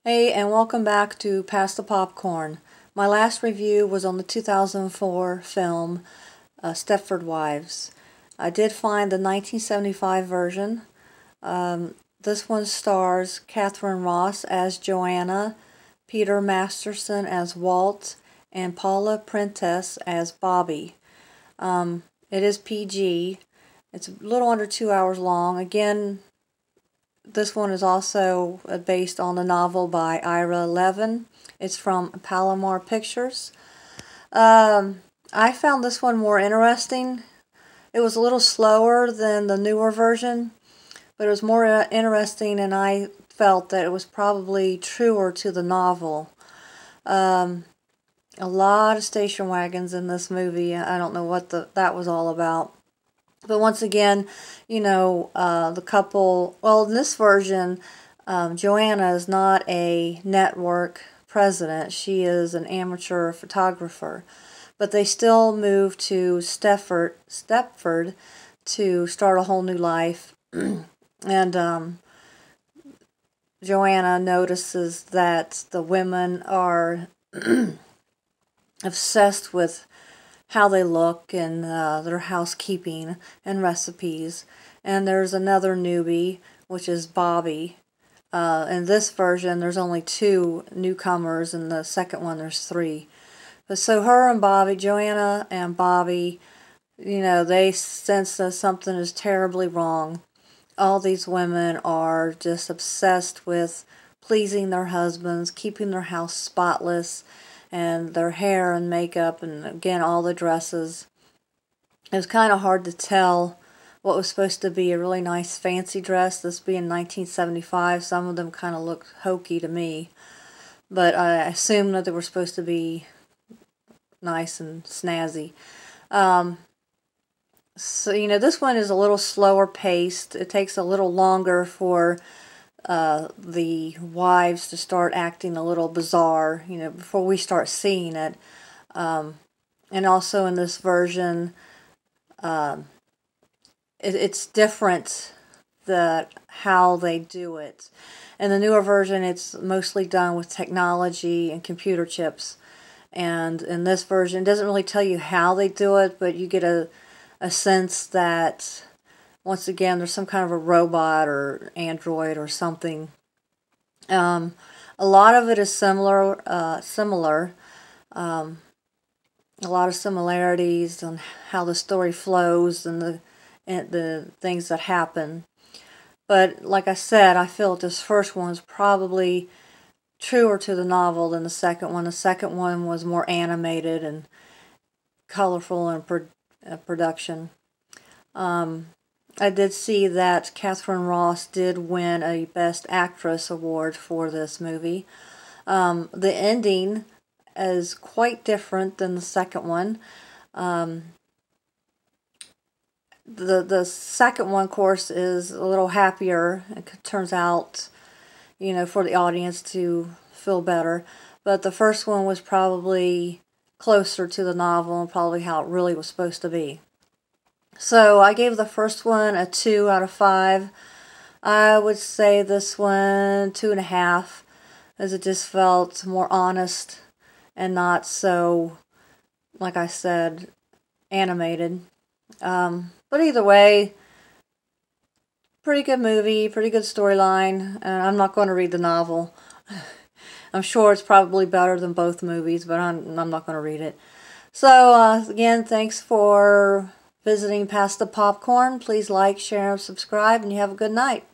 Hey, and welcome back to Pass the Popcorn. My last review was on the 2004 film Stepford Wives. I did find the 1975 version. This one stars Catherine Ross as Joanna, Peter Masterson as Walt, and Paula Prentice as Bobby. It is PG. It's a little under 2 hours long. Again, this one is also based on the novel by Ira Levin. It's from Palomar Pictures. I found this one more interesting. It was a little slower than the newer version, but it was more interesting, and I felt that it was probably truer to the novel. A lot of station wagons in this movie. I don't know what that was all about. But once again, the couple, well, in this version, Joanna is not a network president. She is an amateur photographer. But they still moved to Stepford to start a whole new life. And Joanna notices that the women are obsessed with how they look and their housekeeping and recipes. And there's another newbie, which is Bobby. In this version, there's only 2 newcomers. In the second one, there's 3. But so her and Bobby, Joanna and Bobby, they sense that something is terribly wrong. All these women are just obsessed with pleasing their husbands, keeping their house spotless, and their hair and makeup, and again, all the dresses. It was kind of hard to tell what was supposed to be a really nice fancy dress. This being 1975, some of them kind of looked hokey to me. But I assumed that they were supposed to be nice and snazzy. So, this one is a little slower paced. It takes a little longer for the wives to start acting a little bizarre, before we start seeing it. And also in this version, it's different how they do it. In the newer version, it's mostly done with technology and computer chips. And in this version, it doesn't really tell you how they do it, but you get a sense that once again, there's some kind of a robot or android or something. A lot of it is similar. A lot of similarities on how the story flows and the things that happen. But like I said, I feel this first one is probably truer to the novel than the second one. The second one was more animated and colorful in production. I did see that Catherine Ross did win a Best Actress award for this movie. The ending is quite different than the second one. The second one, of course, is a little happier. It turns out, for the audience to feel better. But the first one was probably closer to the novel and probably how it really was supposed to be. So I gave the first one a 2 out of 5. I would say this one 2.5, as it just felt more honest and not so, like I said, animated. But either way, pretty good movie, pretty good storyline, and I'm not going to read the novel. I'm sure it's probably better than both movies, but I'm not going to read it. So, again, thanks for visiting Past the Popcorn. Please like, share, and subscribe, and you have a good night.